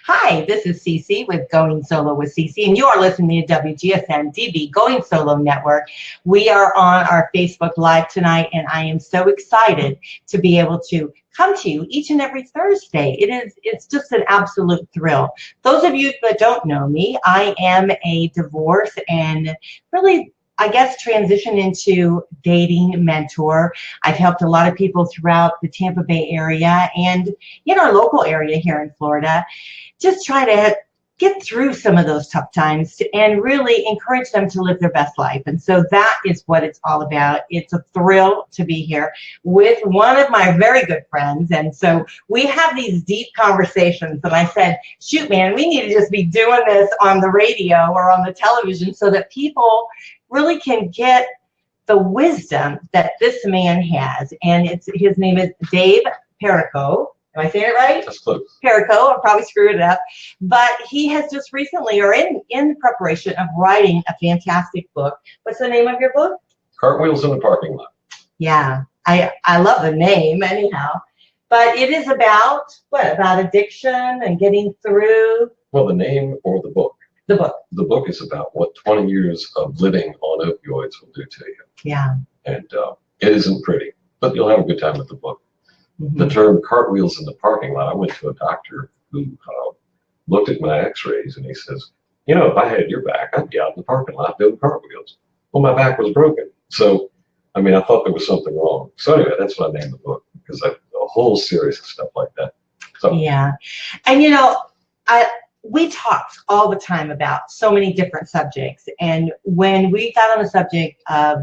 Hi, this is Cece with Going Solo with Cece, and you are listening to WGSN-DB Going Solo Network. We are on our Facebook Live tonight, and I am so excited to be able to come to you each and every Thursday. It's just an absolute thrill. Those of you that don't know me, I am a divorce and really, I guess, transition into dating mentor. I've helped a lot of people throughout the Tampa Bay area and in our local area here in Florida. Just try to get through some of those tough times and really encourage them to live their best life. And so that is what it's all about. It's a thrill to be here with one of my very good friends. And so we have these deep conversations. And I said, shoot, man, we need to just be doing this on the radio or on the television so that people really can get the wisdom that this man has. And his name is Dave Perrego. Am I saying it right? That's close. Perrego, I'll probably screw it up. But he has just recently, or in the preparation of writing a fantastic book. What's the name of your book? Cartwheels in the Parking Lot. Yeah, I love the name anyhow. But it is about, what, about addiction and getting through? Well, the name or the book? The book. The book is about what 20 years of living on opioids will do to you. Yeah. And it isn't pretty, but you'll have a good time with the book. Mm-hmm. The term cartwheels in the parking lot, I went to a doctor who looked at my x-rays and he says, you know, if I had your back, I'd be out in the parking lot doing cartwheels. Well, my back was broken. So, I mean, I thought there was something wrong. So anyway, that's what I named the book, because a whole series of stuff like that. So, yeah. And, you know, we talk all the time about so many different subjects. And when we got on the subject of,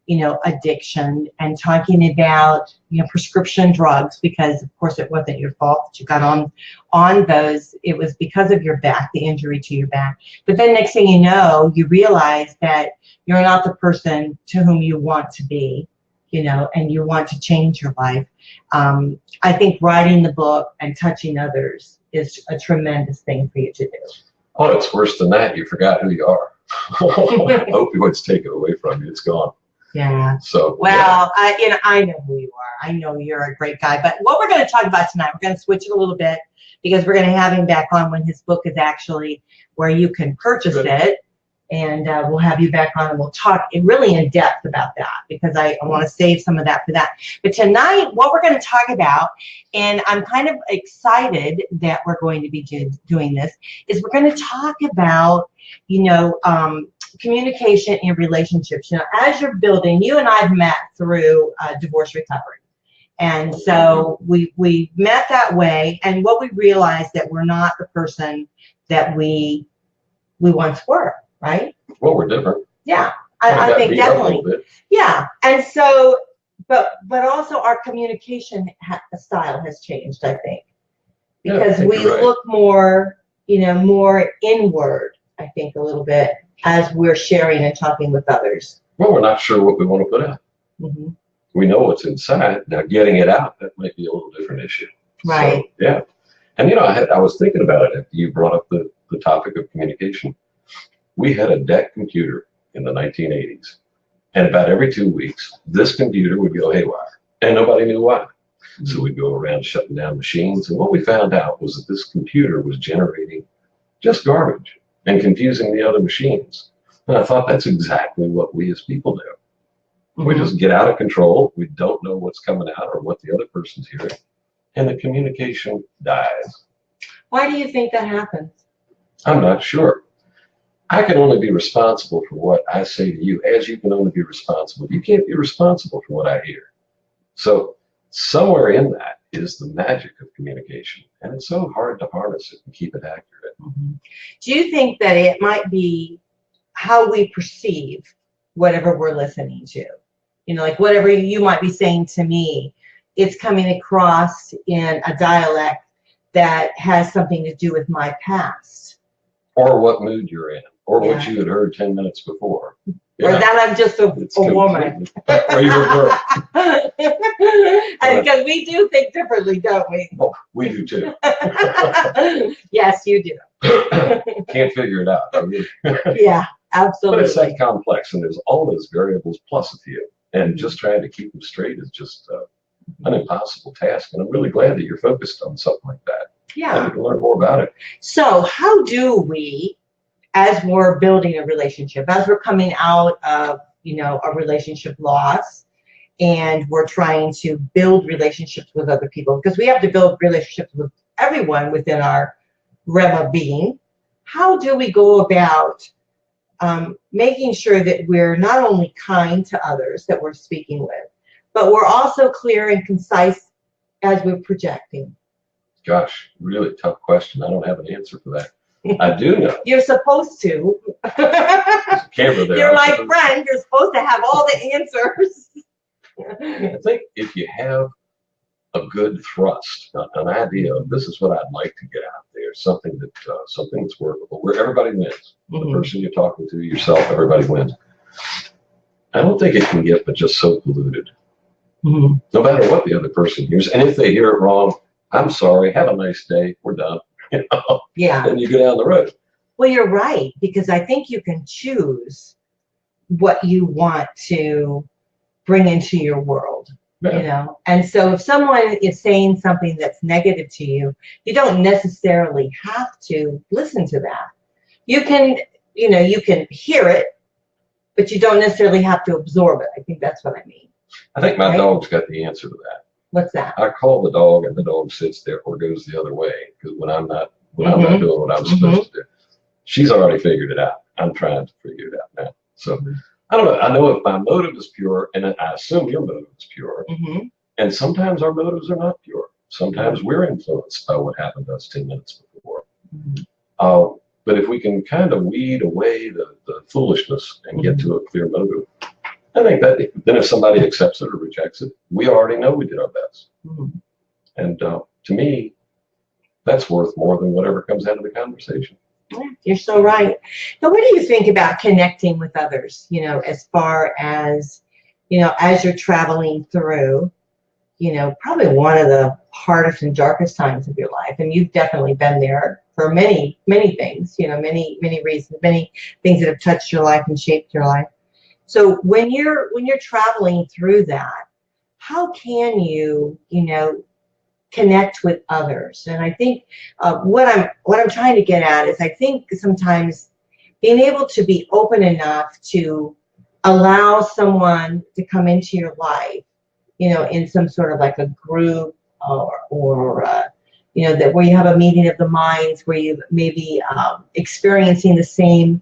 you know, addiction and talking about, you know, prescription drugs, because of course it wasn't your fault that you got on those. It was because of your back, the injury to your back. But then next thing you know, you realize that you're not the person to whom you want to be, you know, and you want to change your life. I think writing the book and touching others is a tremendous thing for you to do. oh, it's worse than that. You forgot who you are. Opioids take it away from you. It's gone. Yeah. So, well, yeah. I know who you are. I know you're a great guy. But what we're going to talk about tonight, we're going to switch it a little bit because we're going to have him back on when his book is actually where you can purchase it. And we'll have you back on and we'll talk really in depth about that because I want to save some of that for that. But tonight, what we're going to talk about, and I'm kind of excited that we're going to be doing this, is we're going to talk about, you know, communication in relationships. You know, as you're building, you and I have met through divorce recovery. And so we met that way. And what we realized that we're not the person that we once were. Right? Well, we're different. Yeah, I think definitely. Yeah, and so, but also our communication style has changed. I think because we look more, you know, more inward. I think a little bit as we're sharing and talking with others. Well, we're not sure what we want to put out. Mm-hmm. We know what's inside. Now, getting it out, that might be a little different issue. Right. So, yeah. And you know, I was thinking about it after you brought up the topic of communication. We had a DEC computer in the 1980s, and about every 2 weeks, this computer would go haywire, and nobody knew why. Mm-hmm. So we'd go around shutting down machines, and what we found out was that this computer was generating just garbage and confusing the other machines. And I thought that's exactly what we as people do. Mm-hmm. We just get out of control. We don't know what's coming out or what the other person's hearing, and the communication dies. Why do you think that happens? I'm not sure. I can only be responsible for what I say to you, as you can only be responsible. You can't be responsible for what I hear. So somewhere in that is the magic of communication, and it's so hard to harness it and keep it accurate. Mm-hmm. Do you think that it might be how we perceive whatever we're listening to? You know, like whatever you might be saying to me, it's coming across in a dialect that has something to do with my past. Or what mood you're in, or what you had heard 10 minutes before. Or that I'm just a woman. Or you're a girl. And because we do think differently, don't we? Oh, we do too. Yes, you do. Can't figure it out. I mean. Yeah, absolutely. But it's that complex, and there's all those variables plus a few. And just trying to keep them straight is just an impossible task. And I'm really glad that you're focused on something like that. Yeah. You can learn more about it. So how do we, as we're building a relationship, as we're coming out of, a relationship loss, and we're trying to build relationships with other people, because we have to build relationships with everyone within our realm of being, how do we go about making sure that we're not only kind to others that we're speaking with, but we're also clear and concise as we're projecting? Gosh, really tough question. I don't have an answer for that. I do know. You're supposed to. Camera there. You're my friend. You're supposed to have all the answers. I think if you have a good thrust, an idea of this is what I'd like to get out there, something that's workable, where everybody wins. The person you're talking to, yourself, everybody wins. I don't think it can get but just so polluted. No matter what the other person hears, and if they hear it wrong, I'm sorry. Have a nice day. We're done. Yeah. And you go down the road. Well, you're right, because I think you can choose what you want to bring into your world, And so if someone is saying something that's negative to you, you don't necessarily have to listen to that. You can, you can hear it, but you don't necessarily have to absorb it. I think that's what I mean. I think my dog's got the answer to that. What's that? I call the dog, and the dog sits there or goes the other way, because when I'm not doing what I'm supposed to do, she's already figured it out. I'm trying to figure it out now. So I don't know. I know if my motive is pure, and I assume your motive is pure, and sometimes our motives are not pure. Sometimes we're influenced by what happened to us 10 minutes before. But if we can kind of weed away the foolishness and get to a clear motive, I think that then if somebody accepts it or rejects it, we already know we did our best. And to me, that's worth more than whatever comes out of the conversation. Yeah, you're so right. Now, what do you think about connecting with others, as far as, as you're traveling through, probably one of the hardest and darkest times of your life. And you've definitely been there for many, many things, many, many reasons, many things that have touched your life and shaped your life. So when you're traveling through that, how can you, connect with others? And I think what I'm trying to get at is I think sometimes being able to be open enough to allow someone to come into your life, in some sort of like a group or that where you have a meeting of the minds, where you maybe experiencing the same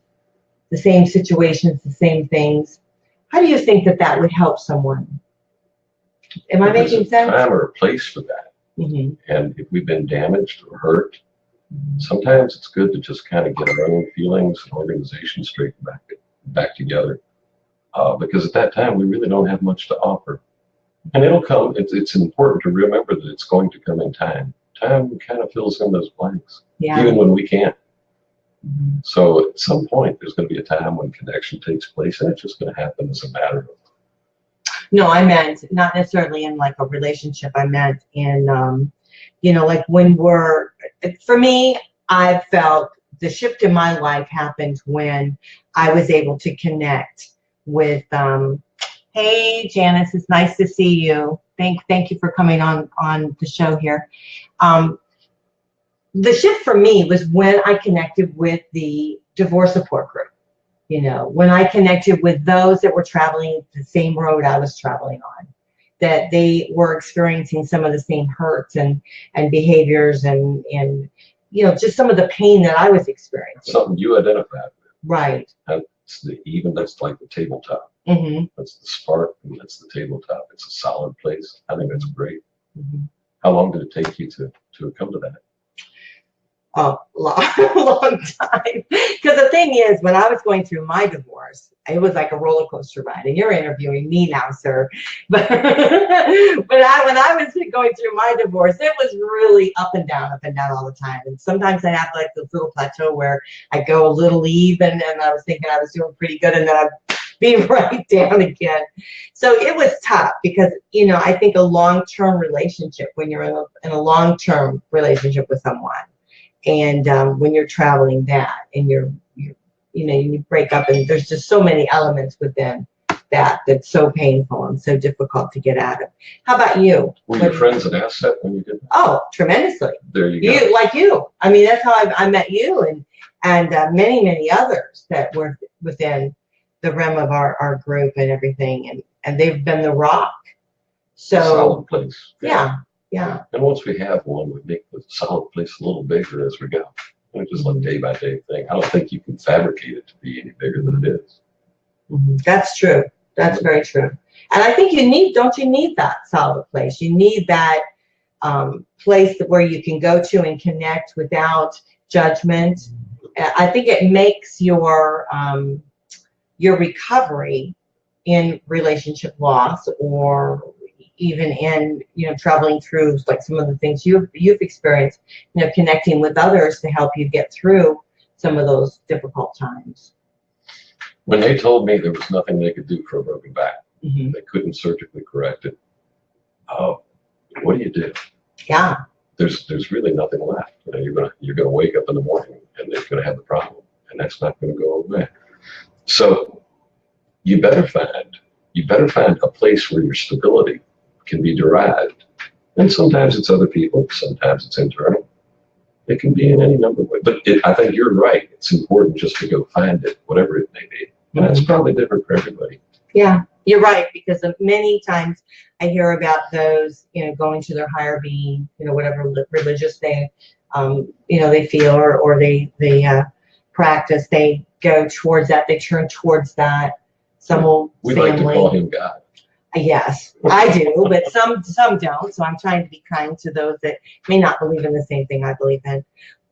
situations, the same things. How do you think that would help someone? Am I making sense? There's a time or a place for that. And if we've been damaged or hurt, sometimes it's good to just kind of get our own feelings and organization straightened back together. Because at that time, we really don't have much to offer. And it'll come. It's important to remember that it's going to come in time. Time kind of fills in those blanks, even when we can't. So at some point, there's going to be a time when connection takes place, and it's just going to happen as a matter of. No, I meant not necessarily in like a relationship. I meant in, like when for me, I felt the shift in my life happened when I was able to connect with, hey, Janice, it's nice to see you. Thank you for coming on the show here. The shift for me was when I connected with the divorce support group. When I connected with those that were traveling the same road I was traveling on, that they were experiencing some of the same hurts and behaviors and just some of the pain that I was experiencing. Something you identified with. Right. That's like the tabletop. That's the spark, and that's the tabletop. It's a solid place. I think that's great. How long did it take you to come to that? A long time. Because the thing is, when I was going through my divorce, it was like a roller coaster ride. And you're interviewing me now, sir. But when I was going through my divorce, it was really up and down all the time. And sometimes I have like this little plateau where I go a little even, and I was thinking I was doing pretty good, and then I'd be right down again. So it was tough because, I think a long-term relationship, when you're in a long-term relationship with someone, and when you're traveling that, and you break up, and there's just so many elements within that's so painful and so difficult to get out of. How about you? Were your friends an asset when you did that? Oh, tremendously. There you go. Like you. I mean, that's how I met you and many others that were within the realm of our group and everything. And they've been the rock. So, solid place. Yeah. And once we have one, we make the solid place a little bigger as we go. It's just like day by day thing. I don't think you can fabricate it to be any bigger than it is. That's true. That's very true. And I think don't you need that solid place? You need that place where you can go to and connect without judgment. I think it makes your recovery in relationship loss, or even in traveling through like some of the things you've experienced, connecting with others to help you get through some of those difficult times. When they told me there was nothing they could do for a broken back, they couldn't surgically correct it. What do you do? Yeah. There's really nothing left. You're gonna wake up in the morning and they're gonna have the problem, and that's not gonna go away. So you better find a place where your stability can be derived. And sometimes it's other people, sometimes it's internal. It can be in any number of ways. But I think you're right. It's important just to go find it, whatever it may be. And that's probably different for everybody. Yeah, you're right, because many times I hear about those, going to their higher being, whatever religious they, they feel or they practice, they go towards that, they turn towards that. Some will We like to call him God. Yes, I do, but some don't. So I'm trying to be kind to those that may not believe in the same thing I believe in.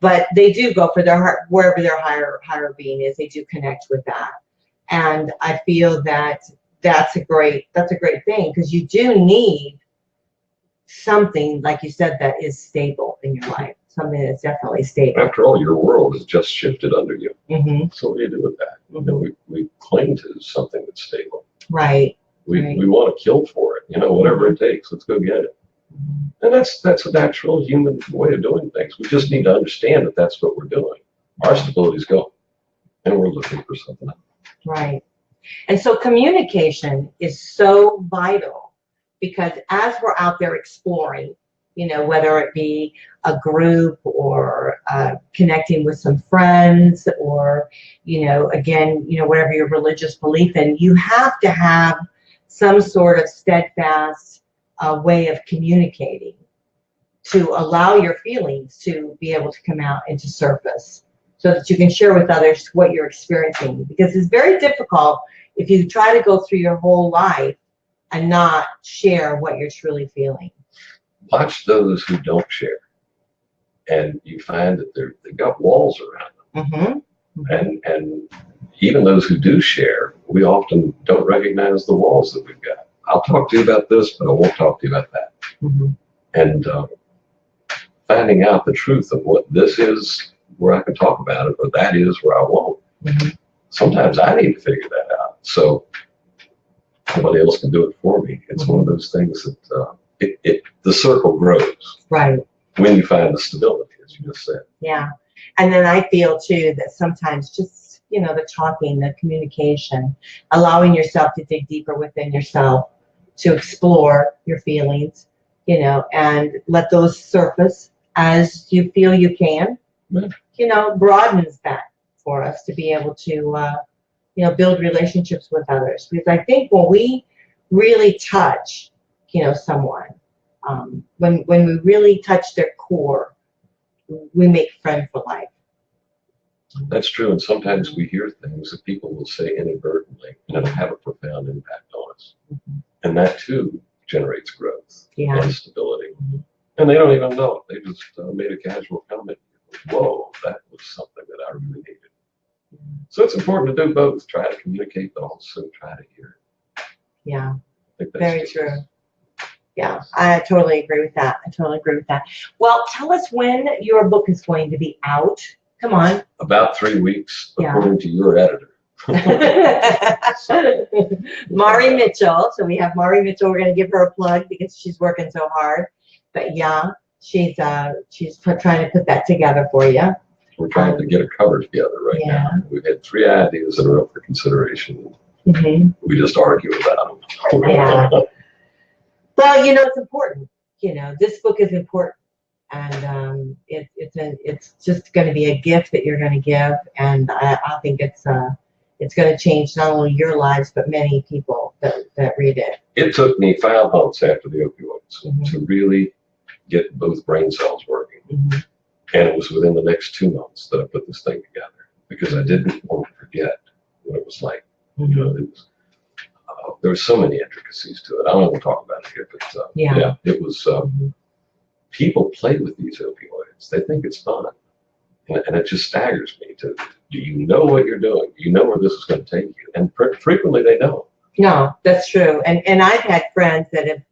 But they do go for their heart, wherever their higher being is. They do connect with that, and I feel that that's a great thing, because you do need something, like you said, that is stable in your life. Something that's definitely stable. After all, your world has just shifted under you. So what do you do with that? We cling to something that's stable. Right. We want to kill for it, whatever it takes. Let's go get it. And that's a natural human way of doing things. We just need to understand that that's what we're doing. Our stability's gone, and we're looking for something else. Right. And so communication is so vital, because as we're out there exploring, whether it be a group or connecting with some friends, or, again, whatever your religious belief in, you have to have some sort of steadfast way of communicating to allow your feelings to be able to come out and to surface, so that you can share with others what you're experiencing. Because it's very difficult if you try to go through your whole life and not share what you're truly feeling. Watch those who don't share, and you find that they've got walls around them. And even those who do share, we often don't recognize the walls that we've got. I'll talk to you about this, but I won't talk to you about that. And finding out the truth of what this is where I can talk about it, or that is where I won't. Sometimes I need to figure that out, so somebody else can do it for me. It's one of those things that the circle grows. Right. When you find the stability, as you just said. Yeah. And then I feel too that sometimes just, the talking, the communication, allowing yourself to dig deeper within yourself, to explore your feelings, and let those surface as you feel you can, broadens that for us to be able to, build relationships with others. Because I think when we really touch, someone, when we really touch their core, we make friends for life. That's true, and sometimes we hear things that people will say inadvertently, and it'll have a profound impact on us. And that too generates growth and stability. And they don't even know it. They just made a casual comment. Whoa, that was something that I really needed. So it's important to do both. Try to communicate, but also try to hear it. Yeah, I think that's very true. Yeah, I totally agree with that. Well, tell us when your book is going to be out. Come on. About 3 weeks, according to your editor. Mari Mitchell. So we have Mari Mitchell. We're going to give her a plug because she's working so hard. But yeah, she's trying to put that together for you. We're trying to get a cover together right now. We've had 3 ideas that are up for consideration. Mm-hmm. We just argue about them. Yeah. Well, it's important. This book is important, and it's just going to be a gift that you're going to give, and I think it's going to change not only your lives but many people that read it. It took me 5 months after the opioids Mm-hmm. to really get both brain cells working, Mm-hmm. and it was within the next 2 months that I put this thing together because I didn't want to forget what it was like. Mm-hmm. It was. There were so many intricacies to it. I don't want to talk about it here, but yeah, it was. Mm-hmm. People play with these opioids. They think it's fun, and it just staggers me. Do you know what you're doing? Do you know where this is going to take you? And frequently they don't. No, that's true. And I've had friends that have,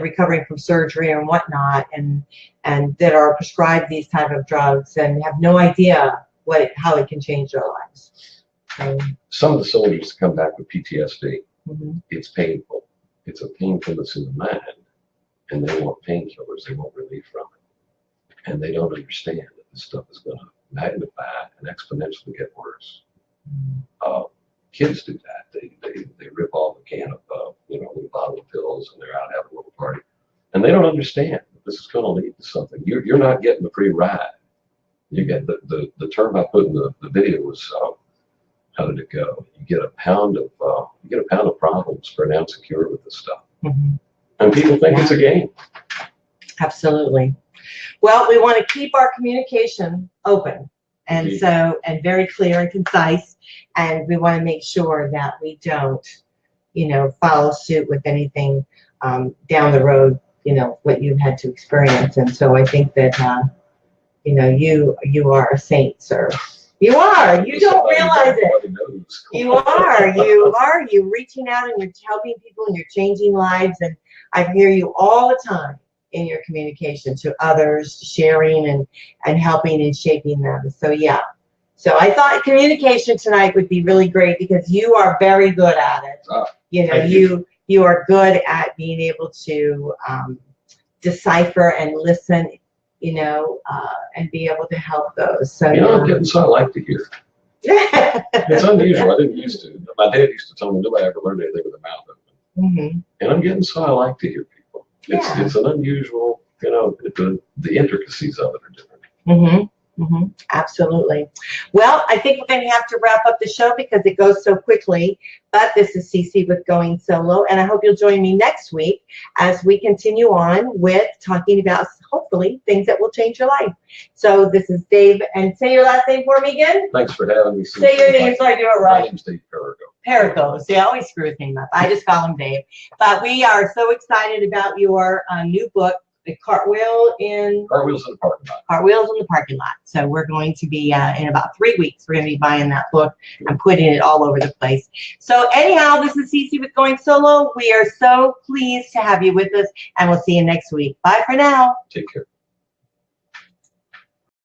recovering from surgery and whatnot, and that are prescribed these type of drugs and have no idea how it can change their lives. So, some of the soldiers come back with PTSD. mm-hmm. It's painful. It's a painfulness in the mind, and they want painkillers. They want relief from it, and they don't understand that this stuff is going to magnify and exponentially get worse. Kids do that. They rip off a can of a bottle of pills, and they're out having a little party, and they don't understand that this is going to lead to something. You're not getting a free ride. You get the term I put in the video was how did it go? You get a pound of problems for an ounce of cure with this stuff, Mm-hmm. and people think it's a game. Absolutely. Well, we want to keep our communication open and Indeed. and very clear and concise, and we want to make sure that we don't, follow suit with anything down the road, what you've had to experience. And so I think that, you are a saint, sir. You are. You don't realize it. You are. You reaching out and you're helping people and you're changing lives. And I hear you all the time in your communication to others, sharing and helping and shaping them. So yeah. So I thought communication tonight would be really great because you are very good at it. You are good at being able to decipher and listen, and be able to help those. So I'm getting so I like to hear. It's unusual. I didn't used to. My dad used to tell me nobody ever learned anything with their mouth open. Mm-hmm. And I'm getting so I like to hear people. It's an unusual, the intricacies of it are different. Mm-hmm. Mm-hmm. Absolutely. Well, I think we're going to have to wrap up the show because it goes so quickly. But this is Cece with Going Solo, and I hope you'll join me next week as we continue on with talking about, hopefully, things that will change your life. So this is Dave, and say your last name for me again. Thanks for having me. Say your name so I do it right. My name's Dave Perrego. Perrego. See, I always screw his name up. I just call him Dave. But we are so excited about your new book, The Cartwheels in the Parking Lot. Cartwheels in the Parking Lot. So we're going to be, in about 3 weeks, we're going to be buying that book and putting it all over the place. So anyhow, this is Cece with Going Solo. We are so pleased to have you with us, and we'll see you next week. Bye for now. Take care.